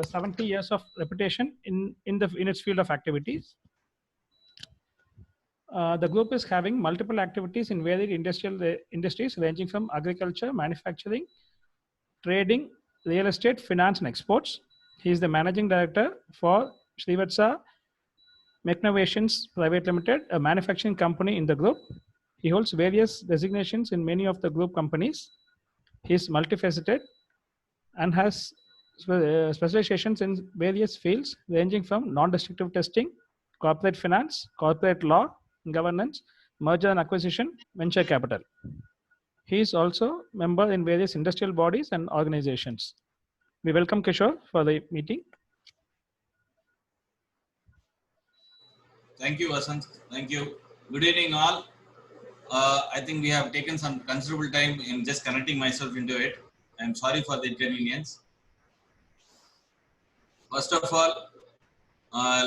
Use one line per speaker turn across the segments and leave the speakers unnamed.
70 years of reputation in its field of activities. The group is having multiple activities in varied industries ranging from agriculture, manufacturing, trading, real estate, finance, and exports. He is the managing director for Srivatsa Mechnovations Private Limited, a manufacturing company in the group. He holds various designations in many of the group companies. He is multifaceted and has specializations in various fields ranging from non-destructive testing, corporate finance, corporate law, governance, merger and acquisition, venture capital. He is also member in various industrial bodies and organizations. We welcome Kishore for the meeting.
Thank you, Vasant. Thank you. Good evening, all. I think we have taken some considerable time in just connecting myself into it. I'm sorry for the inconvenience. First of all,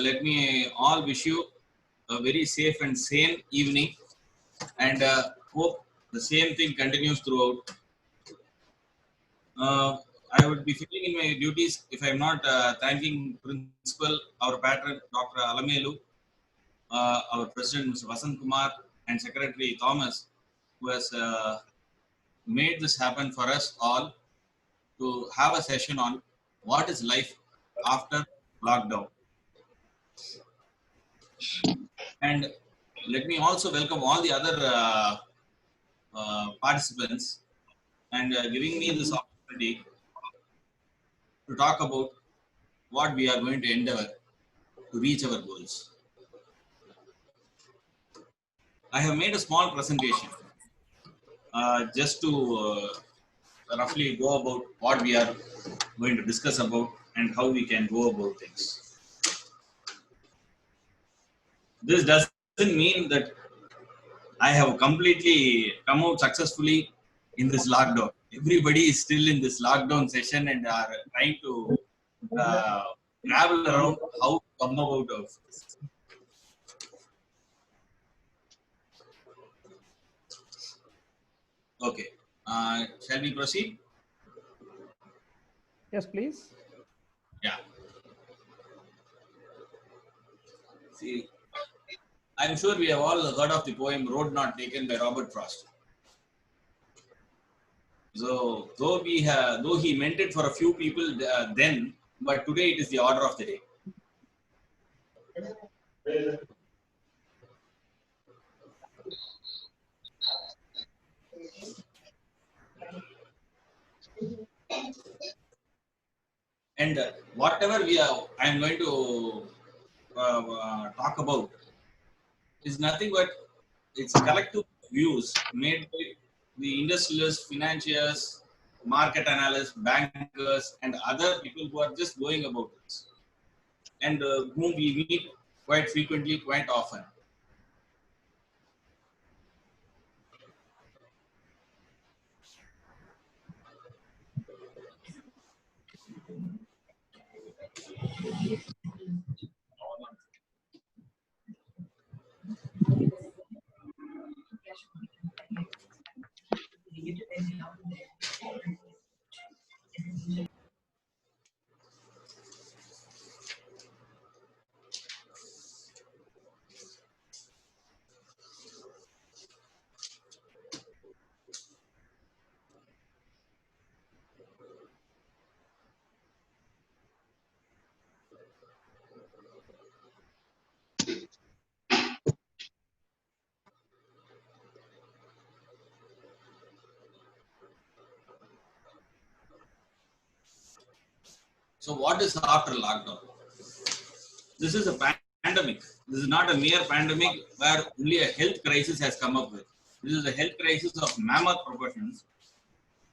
let me all wish you a very safe and sane evening, and hope the same thing continues throughout. I would be failing in my duties if I'm not thanking Principal, our patron, Dr. Alamelu, our President, Mr. Vasant Kumar, and Secretary Thomas, who has made this happen for us all to have a session on what is life after lockdown. And let me also welcome all the other participants and giving me this opportunity to talk about what we are going to endeavor to reach our goals. I have made a small presentation just to roughly go about what we are going to discuss about and how we can go about things. This doesn't mean that I have completely come out successfully in this lockdown. Everybody is still in this lockdown session and are trying to travel around how to come about of this. Okay, shall we proceed?
Yes, please.
Yeah. See, I'm sure we have all heard of the poem "Road Not Taken" by Robert Frost. So, though he meant it for a few people then, but today it is the order of the day. And whatever I'm going to talk about is nothing but it's collective views made by the industrialists, financiers, market analysts, bankers, and other people who are just going about this, and whom we meet quite frequently, quite often. So, what is after lockdown? This is a pandemic. This is not a mere pandemic where only a health crisis has come up with. This is a health crisis of mammoth proportions,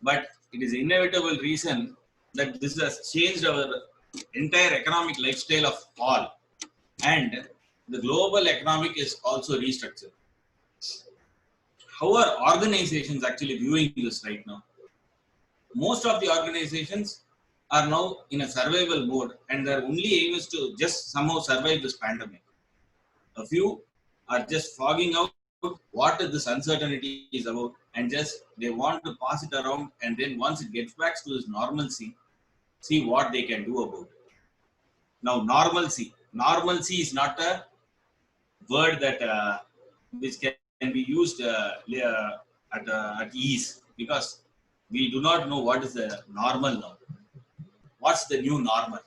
but it is inevitable reason that this has changed our entire economic lifestyle of all, and the global economic is also restructured. How are organizations actually viewing this right now? Most of the organizations are now in a survival mode, and their only aim is to just somehow survive this pandemic. A few are just fogging out what this uncertainty is about, and just they want to pass it around, and then once it gets back to its normalcy, see what they can do about it. Now, normalcy is not a word that which can be used at ease, because we do not know what is the normal now. What's the new normal?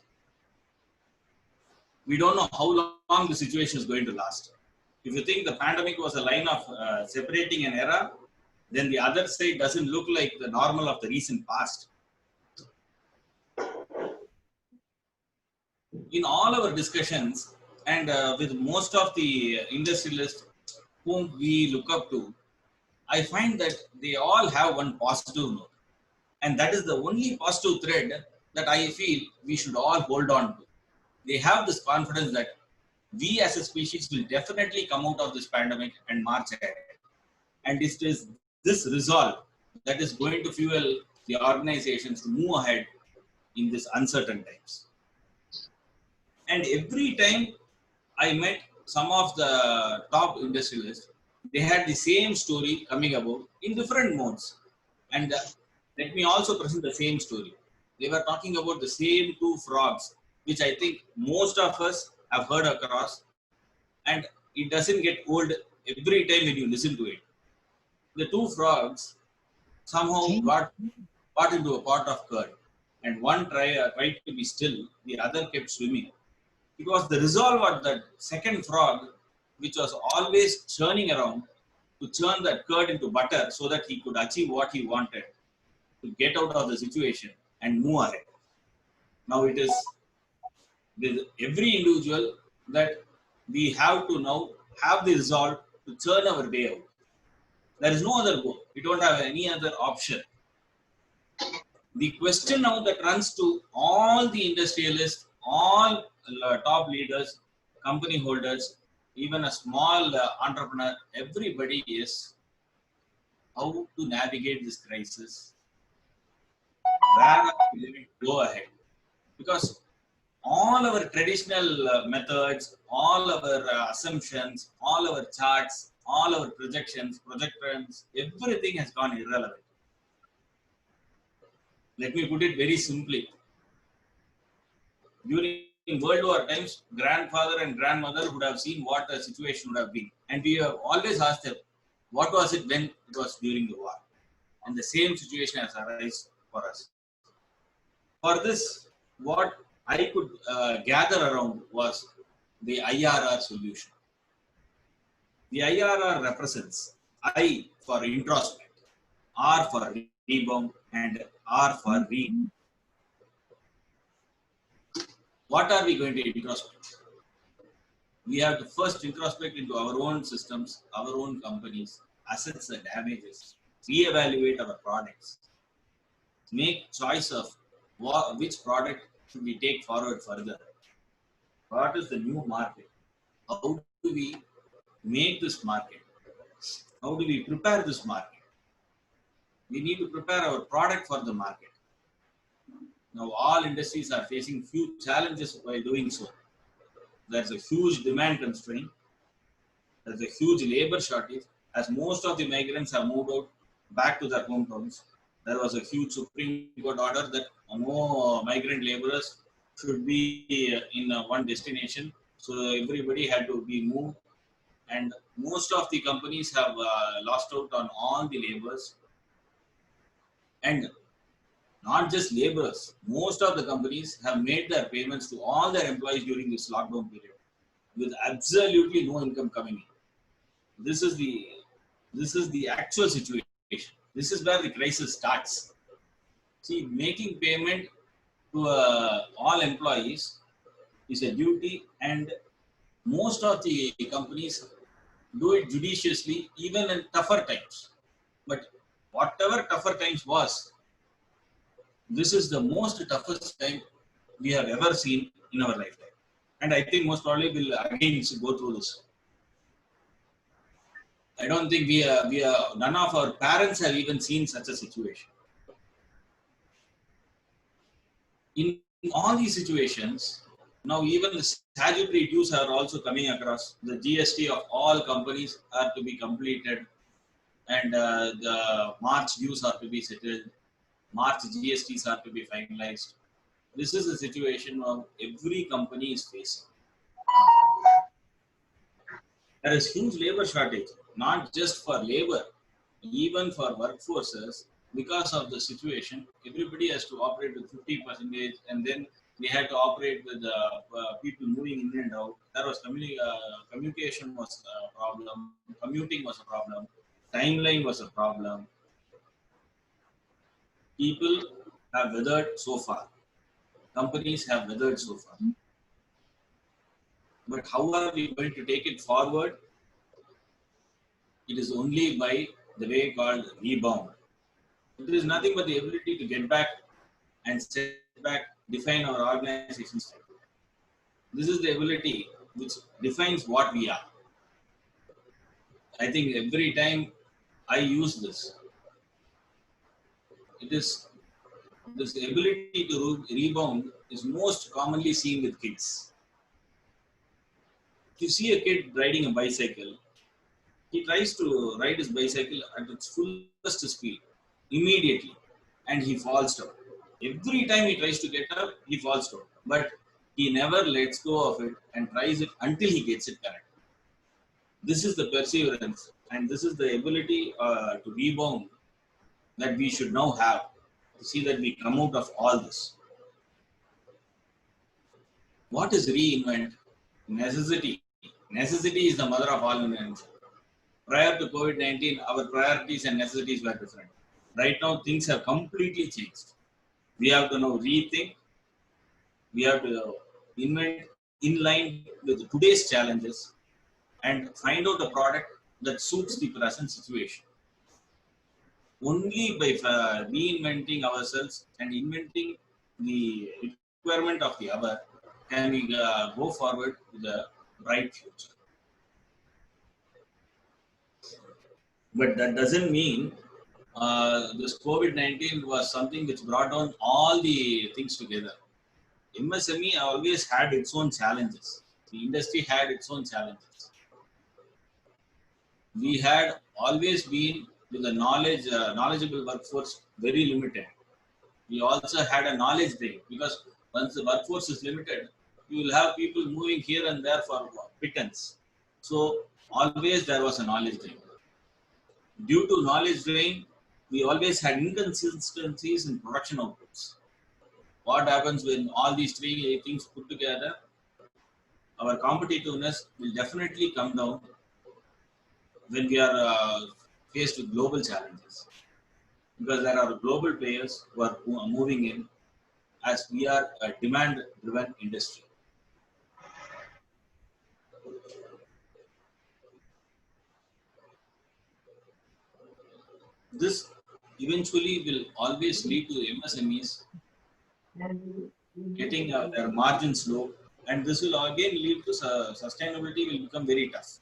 We don't know how long the situation is going to last. If you think the pandemic was a line of separating an era, then the other side doesn't look like the normal of the recent past. In all our discussions, and with most of the industrialists whom we look up to, I find that they all have one positive note. And that is the only positive thread that I feel we should all hold on to. They have this confidence that we as a species will definitely come out of this pandemic and march ahead. And it is this resolve that is going to fuel the organizations to move ahead in these uncertain times. And every time I met some of the top industrialists, they had the same story coming about in different modes. And let me also present the same story. They were talking about the same two frogs, which I think most of us have heard across, and it doesn't get old every time when you listen to it. The two frogs somehow got into a pot of curd, and one tried to be still, the other kept swimming. It was the resolve of that second frog, which was always churning around to churn that curd into butter so that he could achieve what he wanted, to get out of the situation and move ahead. Now it is with every individual that we have to now have the resolve to churn our way out. There is no other goal. We don't have any other option. The question now that runs to all the industrialists, all top leaders, company holders, even a small entrepreneur, everybody is how to navigate this crisis. Where are we going to go ahead? Because all our traditional methods, all our assumptions, all our charts, all our projections, everything has gone irrelevant. Let me put it very simply. During World War times, grandfather and grandmother would have seen what the situation would have been. And we have always asked them, what was it when it was during the war? And the same situation has arisen for us. For this, what I could gather around was the IRR solution. The IRR represents I for introspect, R for rebound, and R for read. What are we going to introspect? We have to first introspect into our own systems, our own companies, assets and damages, reevaluate our products, make choice of which product should we take forward further. What is the new market? How do we make this market? How do we prepare this market? We need to prepare our product for the market. Now, all industries are facing few challenges while doing so. There's a huge demand constraint. There's a huge labor shortage, as most of the migrants have moved out back to their hometowns. There was a huge Supreme Court order that no migrant laborers should be in one destination. So everybody had to be moved. And most of the companies have lost out on all the laborers. And not just laborers, most of the companies have made their payments to all their employees during this lockdown period with absolutely no income coming in. This is the actual situation. This is where the crisis starts. See, making payment to all employees is a duty, and most of the companies do it judiciously, even in tougher times. But whatever tougher times was, this is the most toughest time we have ever seen in our lifetime. And I think most probably we'll again go through this. I don't think none of our parents have even seen such a situation. In all these situations, now even the statutory dues are also coming across. The GST of all companies are to be completed, and the March dues are to be settled. March GSTs are to be finalized. This is the situation of every company is facing. There is huge labor shortage, not just for labor, even for workforces. Because of the situation, everybody has to operate with 50%, and then we had to operate with people moving in and out. There was communication was a problem, commuting was a problem, timeline was a problem. People have weathered so far. Companies have weathered so far. But how are we going to take it forward? It is only by the way called rebound. It is nothing but the ability to get back and set back, define our organization style. This is the ability which defines what we are. I think every time I use this, it is this ability to rebound is most commonly seen with kids. If you see a kid riding a bicycle, he tries to ride his bicycle at its fullest speed immediately, and he falls down. Every time he tries to get up, he falls down. But he never lets go of it and tries it until he gets it correct. This is the perseverance and this is the ability to rebound that we should now have to see that we come out of all this. What is reinvent? Necessity. Necessity is the mother of all invention. Prior to COVID-19, our priorities and necessities were different. Right now, things have completely changed. We have to now rethink. We have to invent in line with today's challenges and find out a product that suits the present situation. Only by reinventing ourselves and inventing the requirement of the other can we go forward with a bright future. But that doesn't mean this COVID-19 was something which brought on all the things together. MSME always had its own challenges. The industry had its own challenges. We had always been with a knowledgeable workforce very limited. We also had a knowledge drain because once the workforce is limited, you will have people moving here and there for pittance. So always there was a knowledge drain. Due to knowledge drain, we always had inconsistencies in production outputs. What happens when all these three things put together? Our competitiveness will definitely come down when we are faced with global challenges, because there are global players who are moving in as we are a demand-driven industry. This eventually will always lead to MSMEs getting their margins low, and this will again lead to sustainability will become very tough.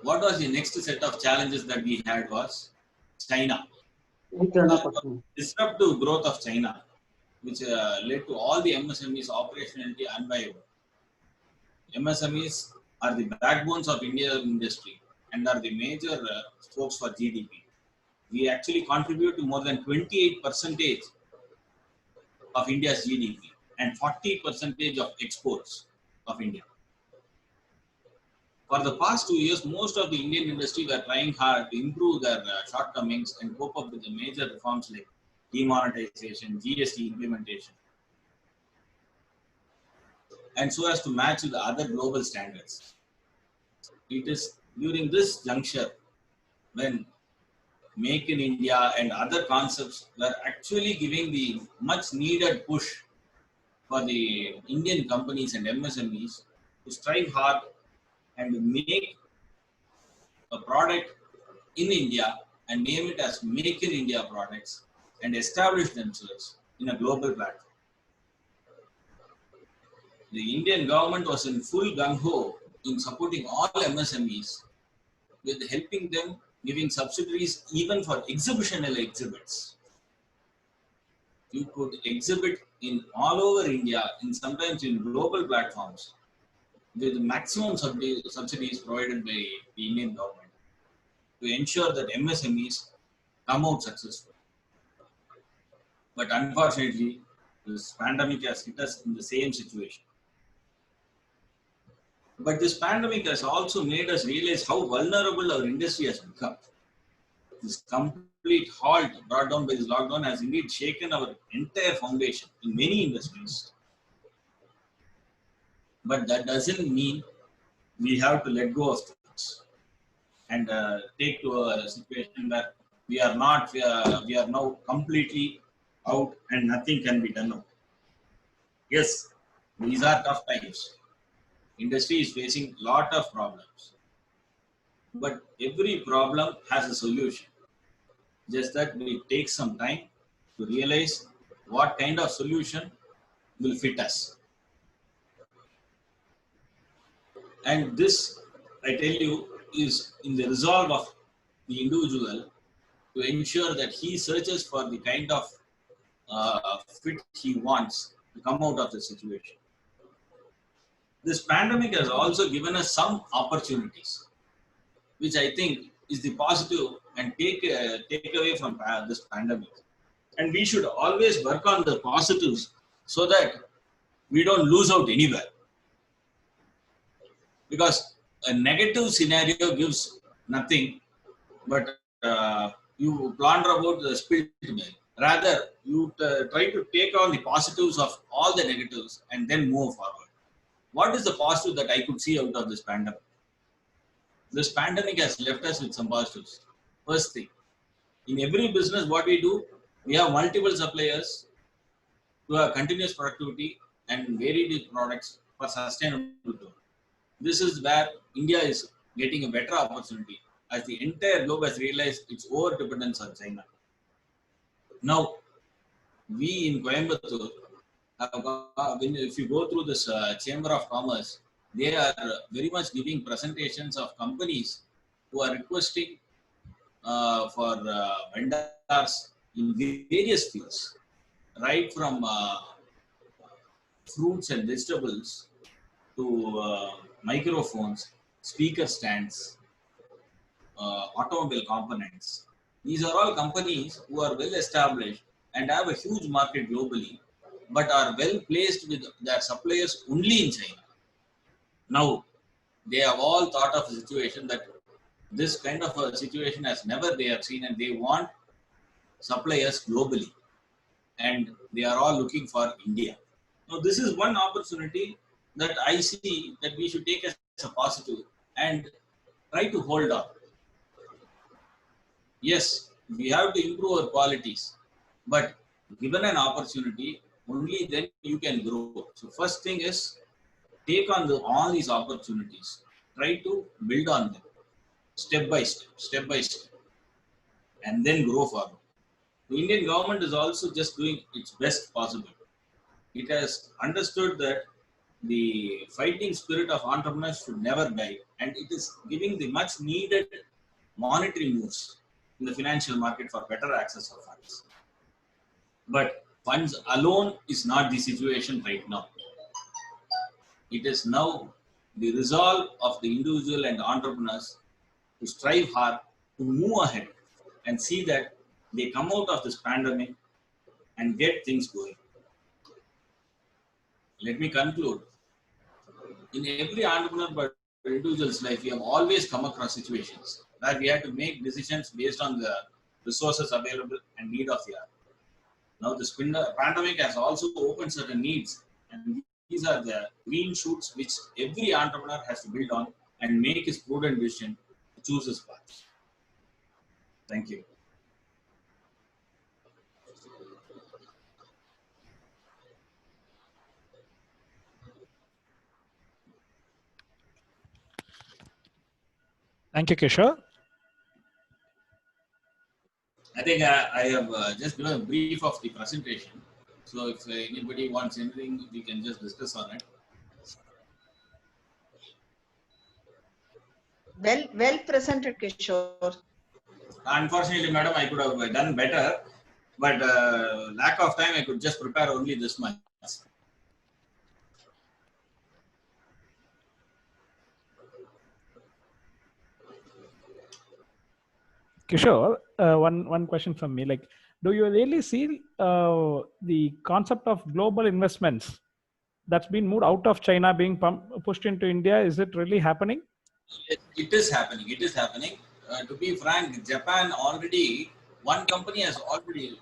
What was the next set of challenges that we had was China. Disruptive growth of China, which led to all the MSMEs operationality unviable. MSMEs are the backbones of Indian industry and are the major spokes for GDP. We actually contribute to more than 28% of India's GDP and 40% of exports of India. For the past 2 years, most of the Indian industry were trying hard to improve their shortcomings and cope up with the major reforms like demonetization, GST implementation, and so as to match with the other global standards. It is during this juncture when Make in India and other concepts were actually giving the much needed push for the Indian companies and MSMEs to strive hard and make a product in India and name it as Make in India products and establish themselves in a global platform. The Indian government was in full gung-ho in supporting all MSMEs with helping them, giving subsidies even for exhibitional exhibits. You could exhibit in all over India and sometimes in global platforms with maximum subsidies provided by the Indian government to ensure that MSMEs come out successful. But unfortunately, this pandemic has hit us in the same situation. But this pandemic has also made us realize how vulnerable our industry has become. This complete halt brought down by this lockdown has indeed shaken our entire foundation in many industries. But that doesn't mean we have to let go of things and take to a situation where we are now completely out and nothing can be done now. Yes, these are tough times. Industry is facing lot of problems, but every problem has a solution. Just that we take some time to realize what kind of solution will fit us. And this, I tell you, is in the resolve of the individual to ensure that he searches for the kind of fit he wants to come out of the situation. This pandemic has also given us some opportunities, which I think is the positive and take away from this pandemic. And we should always work on the positives so that we don't lose out anywhere. Because a negative scenario gives nothing, but you plunder about the spilled milk. Rather, you try to take on the positives of all the negatives and then move forward. What is the positive that I could see out of this pandemic? This pandemic has left us with some positives. First thing, in every business, what we do, we have multiple suppliers to have continuous productivity and varied products for sustainable growth. This is where India is getting a better opportunity as the entire globe has realized its over dependence on China. Now, we in Coimbatore, if you go through this Chamber of Commerce, they are very much giving presentations of companies who are requesting for vendors in various fields, right from fruits and vegetables to microphones, speaker stands, automobile components. These are all companies who are well established and have a huge market globally, but are well placed with their suppliers only in China. Now, they have all thought of a situation that this kind of a situation has never they have seen, and they want suppliers globally, and they are all looking for India. Now, this is one opportunity that I see that we should take as a positive and try to hold on. Yes, we have to improve our qualities, but given an opportunity, only then you can grow. So first thing is take on all these opportunities, try to build on them step by step, and then grow forward. The Indian government is also just doing its best possible. It has understood that the fighting spirit of entrepreneurs should never die, and it is giving the much needed monetary moves in the financial market for better access of funds. But funds alone is not the situation right now. It is now the resolve of the individual and entrepreneurs to strive hard, to move ahead, and see that they come out of this pandemic and get things going. Let me conclude. In every entrepreneur but individual's life, we have always come across situations where we have to make decisions based on the resources available and need of the hour. Now, this pandemic has also opened certain needs, and these are the green shoots which every entrepreneur has to build on and make his prudent decision to choose his path. Thank you.
Thank you, Kishore.
I think I have just given a brief of the presentation. So if anybody wants anything, we can just discuss on it.
Well presented, Kishore.
Unfortunately, madam, I could have done better, but lack of time, I could just prepare only this much.
Kishore, one question from me. Like, do you really see the concept of global investments that's been moved out of China being pushed into India? Is it really happening?
It is happening. It is happening. To be frank, Japan already, one company has already,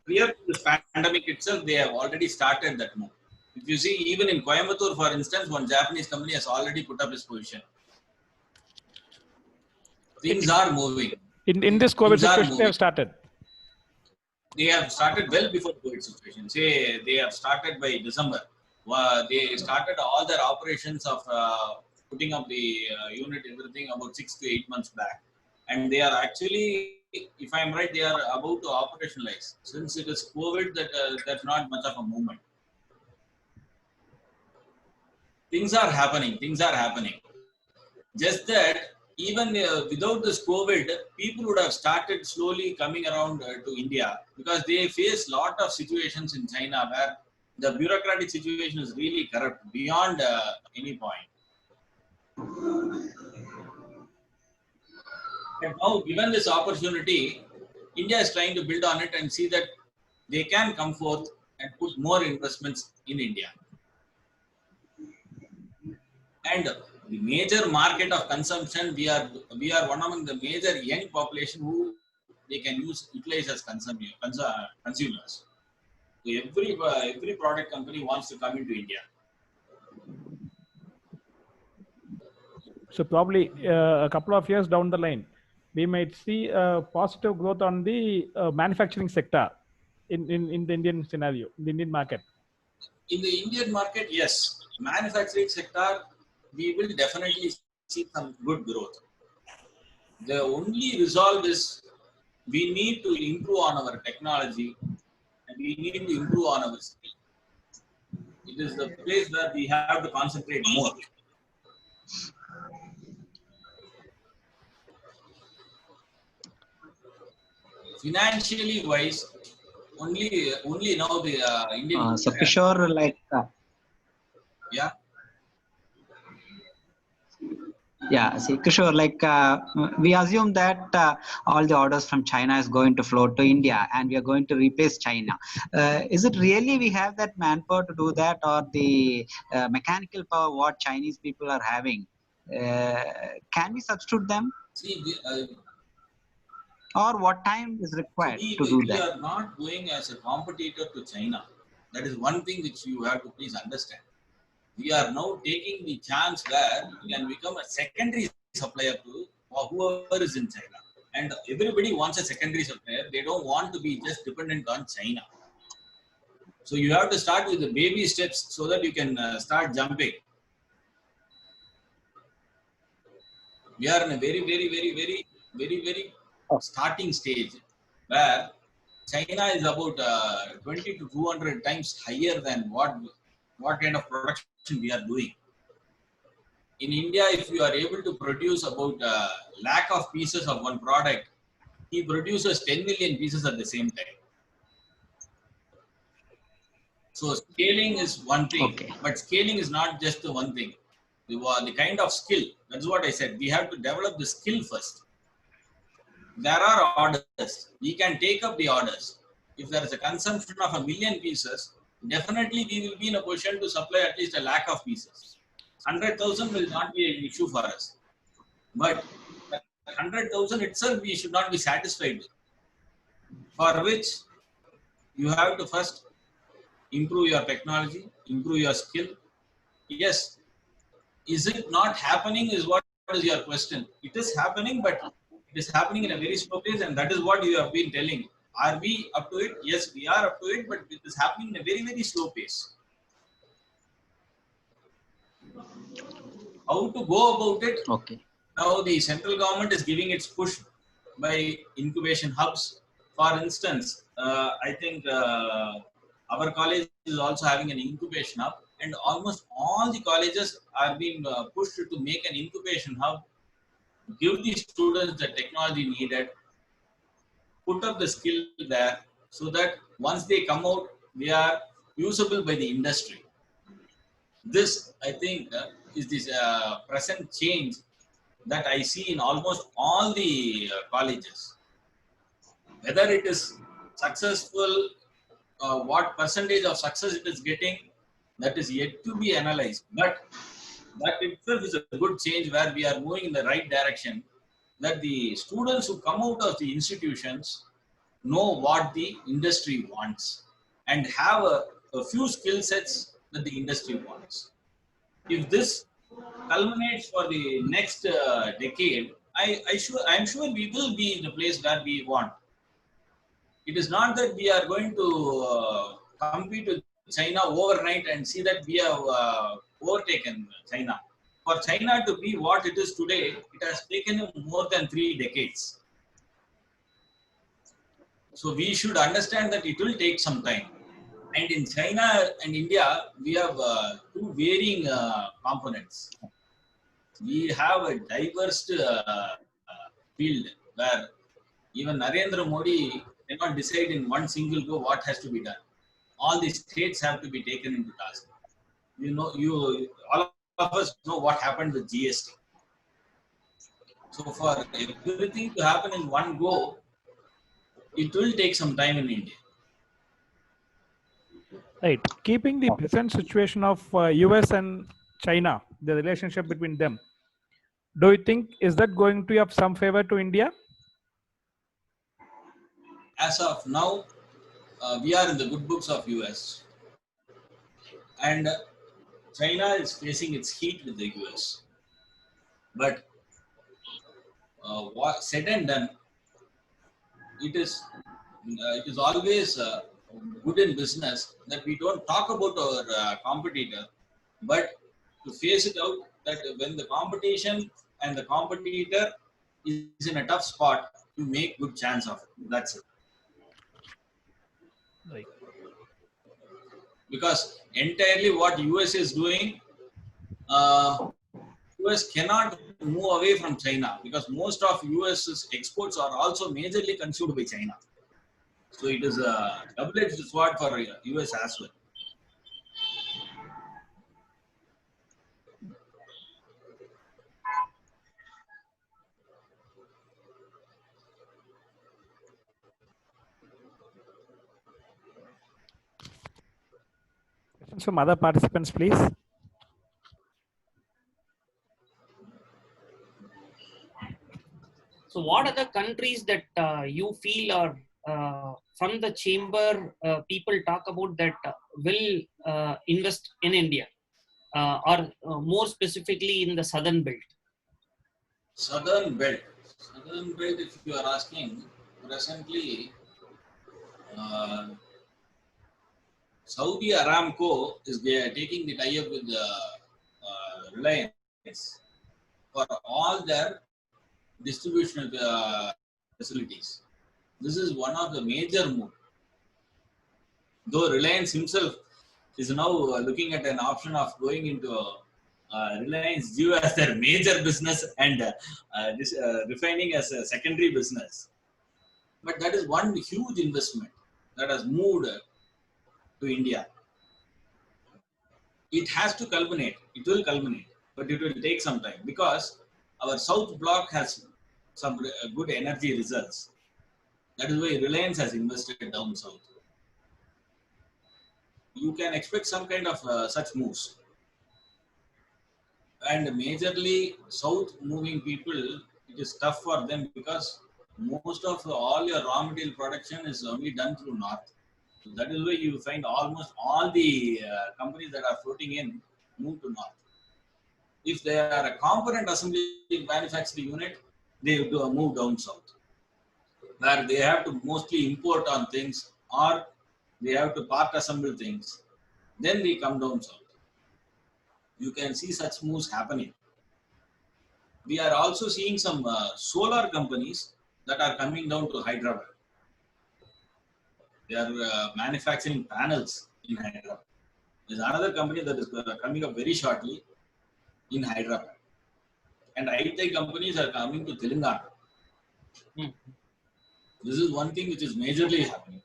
prior to this pandemic itself, they have already started that move. If you see, even in Coimbatore, for instance, one Japanese company has already put up its position. Things are moving.
In this COVID
Things are
situation, they
moving.
have started.
They have started well before COVID situation. Say they have started by December. They started all their operations of putting up the unit, everything about 6 to 8 months back. And they are actually, if I'm right, they are about to operationalize. Since it is COVID, that's not much of a movement. Things are happening. Things are happening. Just that even without this COVID, people would have started slowly coming around to India because they face a lot of situations in China where the bureaucratic situation is really corrupt beyond any point. But now, given this opportunity, India is trying to build on it and see that they can come forth and put more investments in India. And the major market of consumption, we are one among the major young population who they can utilize as consumers. So every product company wants to come into India.
So probably a couple of years down the line, we might see a positive growth on the manufacturing sector in the Indian scenario, in the Indian market.
In the Indian market, yes, manufacturing sector, we will definitely see some good growth. The only resolve is we need to improve on our technology and we need to improve on our skill. It is the place where we have to concentrate more. Financially wise, only now the Indian.
So Kishore, like
Yeah.
Yeah, see, Kishore, like we assume that all the orders from China is going to flow to India and we are going to replace China. Is it really we have that manpower to do that, or the mechanical power what Chinese people are having? Can we substitute them?
See,
or what time is required to do
we
that?
are not going as a competitor to China. That is one thing which you have to please understand. We are now taking the chance where we can become a secondary supplier to whoever is in China. And everybody wants a secondary supplier. They don't want to be just dependent on China. So you have to start with the baby steps so that you can start jumping. We are in a very starting stage where China is about 20 to 200 times higher than what kind of production we are doing. In India, if you are able to produce about a lakh of pieces of one product, he produces 10 million pieces at the same time. So scaling is one thing, but scaling is not just the one thing. The kind of skill, that's what I said. We have to develop the skill first. There are orders. We can take up the orders. If there is a consumption of 1 million pieces, definitely we will be in a position to supply at least a lakh of pieces. 100,000 will not be an issue for us. But 100,000 itself, we should not be satisfied with. For which, you have to first improve your technology, improve your skill. Yes, is it not happening is what is your question. It is happening, but it is happening in a very slow pace, and that is what you have been telling. Are we up to it? Yes, we are up to it, but it is happening in a very slow pace. How to go about it?
Okay.
Now the central government is giving its push by incubation hubs. For instance, I think our college is also having an incubation hub, and almost all the colleges are being pushed to make an incubation hub, give the students the technology needed, put up the skill there, so that once they come out, they are usable by the industry. This, I think, is this present change that I see in almost all the colleges. Whether it is successful, what percentage of success it is getting, that is yet to be analyzed. But that itself is a good change where we are moving in the right direction, that the students who come out of the institutions know what the industry wants and have a few skill sets that the industry wants. If this culminates for the next decade, I'm sure we will be in the place where we want. It is not that we are going to compete with China overnight and see that we have overtaken China. For China to be what it is today, it has taken more than 3 decades. So we should understand that it will take some time. And in China and India, we have two varying components. We have a diverse field where even Narendra Modi cannot decide in one single go what has to be done. All the states have to be taken into task. All of us know what happened with GST. So for everything to happen in one go, it will take some time in India.
Right. Keeping the present situation of US and China, the relationship between them, do you think is that going to be of some favor to India?
As of now, we are in the good books of US, and China is facing its heat with the US. But what said and done, it is always good in business that we don't talk about our competitor, but to face it out that when the competition and the competitor is in a tough spot, you make good chance of it. That's it.
Right.
Because entirely what US is doing, US cannot move away from China because most of US's exports are also majorly consumed by China. So it is a double-edged sword for US as well.
Questions from other participants, please.
So, what are the countries that you feel are from the chamber people talk about that will invest in India, or more specifically in the southern belt?
Southern belt. Southern belt, if you are asking, presently, Saudi Aramco is taking the tie-up with Reliance for all their distribution facilities. This is one of the major moves. Though Reliance himself is now looking at an option of going into Reliance Jio as their major business and refining as a secondary business. But that is one huge investment that has moved to India. It has to culminate. It will culminate, but it will take some time because our South Block has some good energy results. That is why Reliance has invested down south. You can expect some kind of such moves. And majorly south moving people, it is tough for them because most of all your raw material production is only done through north. So that is why you find almost all the companies that are floating in move to north. If they are a component assembly manufacturing unit, they have to move down south, where they have to mostly import on things or they have to part assemble things. Then we come down south. You can see such moves happening. We are also seeing some solar companies that are coming down to Hyderabad. They are manufacturing panels in Hyderabad. There's another company that is coming up very shortly in Hyderabad. And IT companies are coming to Telangana. This is one thing which is majorly happening.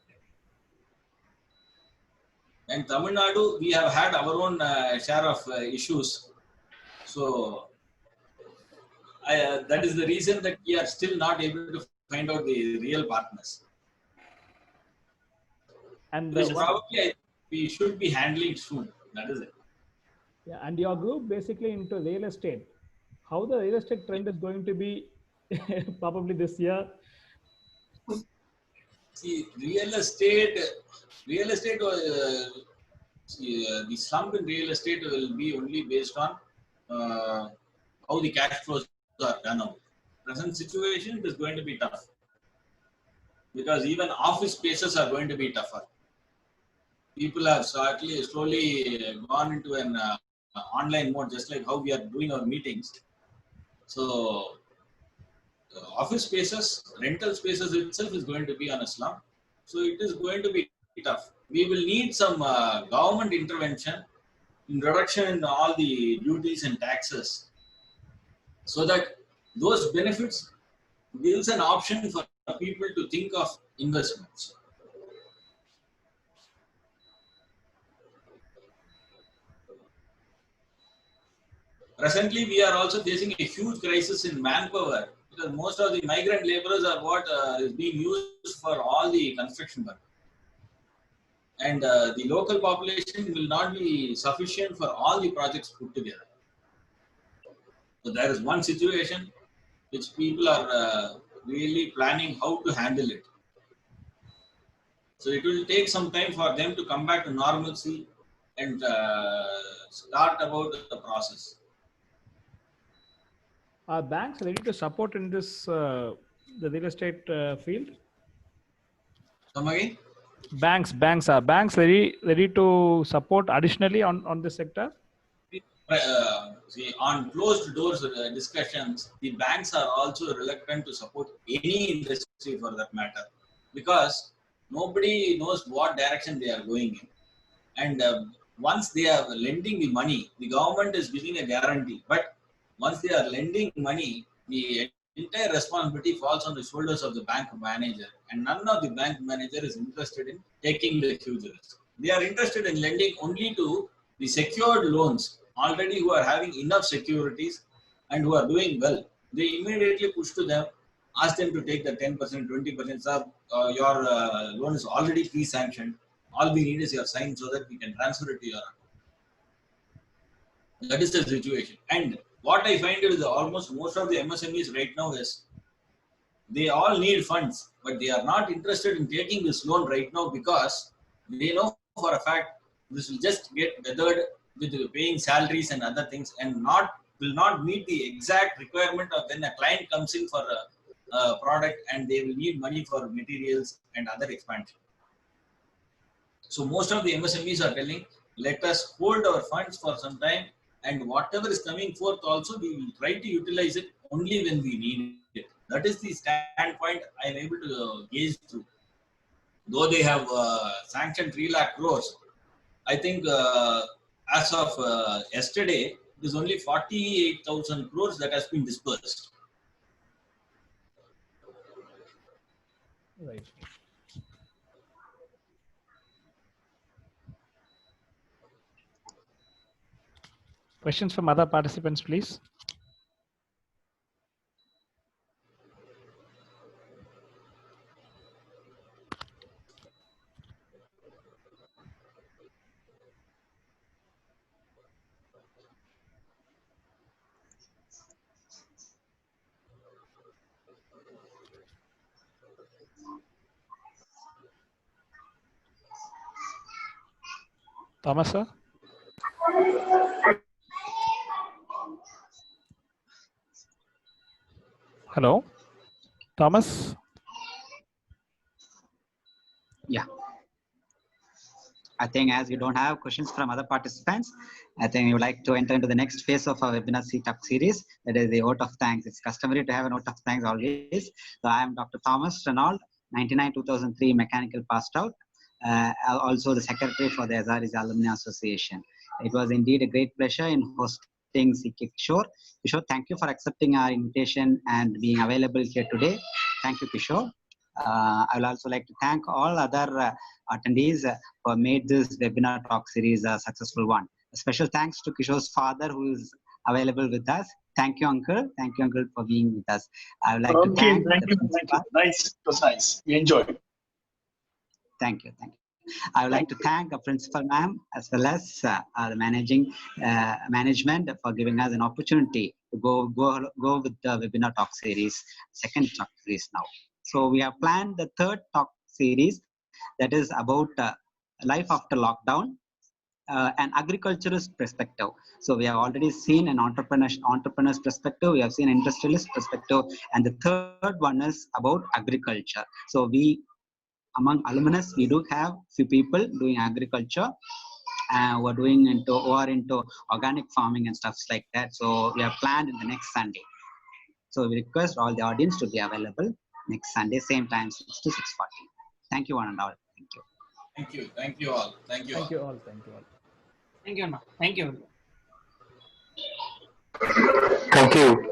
And Tamil Nadu, we have had our own share of issues. So that is the reason that we are still not able to find out the real partners.
And
which probably we should be handling soon. That is it.
yeah, and your group basically into real estate. How the real estate trend is going to be probably this year?
See, real estate, the slump in real estate will be only based on how the cash flows are done out. Present situation, it is going to be tough because even office spaces are going to be tougher. People have slowly gone into an online mode, just like how we are doing our meetings. So, office spaces, rental spaces itself is going to be on a slump. So, it is going to be tough. We will need some government intervention in reduction in all the duties and taxes, so that those benefits gives an option for people to think of investments. Presently, we are also facing a huge crisis in manpower because most of the migrant laborers are what is being used for all the construction work. And the local population will not be sufficient for all the projects put together. So there is one situation which people are really planning how to handle it. So it will take some time for them to come back to normalcy and start about the process.
Are banks ready to support in this the real estate field?
Come again?
Banks are banks ready to support additionally on this sector?
See, on closed doors discussions, the banks are also reluctant to support any industry for that matter, because nobody knows what direction they are going in. And once they are lending the money, the government is giving a guarantee. But once they are lending money, the entire responsibility falls on the shoulders of the bank manager, and none of the bank manager is interested in taking the huge risk. They are interested in lending only to the secured loans already who are having enough securities and who are doing well. They immediately push to them, ask them to take the 10%, 20%. Sir, your loan is already pre-sanctioned. All we need is your sign so that we can transfer it to your account. That is the situation. And what I find is almost most of the MSMEs right now is they all need funds, but they are not interested in taking this loan right now because they know for a fact this will just get weathered with paying salaries and other things, and will not meet the exact requirement of when a client comes in for a product and they will need money for materials and other expansion. So most of the MSMEs are telling, let us hold our funds for some time, and whatever is coming forth also, we will try to utilize it only when we need it. That is the standpoint I am able to gauge through. Though they have sanctioned 3 lakh crores, I think as of yesterday, it is only 48,000 crores that has been disbursed.
Right. Questions from other participants, please. Thomas, sir? Hello? Thomas?
Yeah. I think as we don't have questions from other participants, I think we would like to enter into the next phase of our webinar CTalk series, that is the vote of thanks. It's customary to have a note of thanks always. So I am Dr. Thomas Renaud, 99-2003 mechanical passed out, also the secretary for the Azaris Alumni Association. It was indeed a great pleasure in hosting CK Kishore. Kishore, thank you for accepting our invitation and being available here today. Thank you, Kishore. I would also like to thank all other attendees who have made this webinar talk series a successful one. A special thanks to Kishore's father, who is available with us. Thank you, Uncle. Thank you, Uncle, for being with us. I would like to thank
you. Nice. It was nice. We enjoyed.
Thank you. Thank you. I would like to thank our principal ma'am as well as the management for giving us an opportunity to go with the webinar talk series, second talk series now. So we have planned the third talk series that is about life after lockdown, an agriculturist perspective. So we have already seen an entrepreneur's perspective, we have seen industrialist perspective, and the third one is about agriculture. So we, among alumnus, we do have few people doing agriculture who are into organic farming and stuff like that. So we have planned in the next Sunday. So we request all the audience to be available next Sunday, same time, 6 to 6:40. Thank you one and all. Thank you.
Thank you. Thank you all. Thank you all.
Thank you all. Thank you all.
Thank you, Anna. Thank you.
Thank you.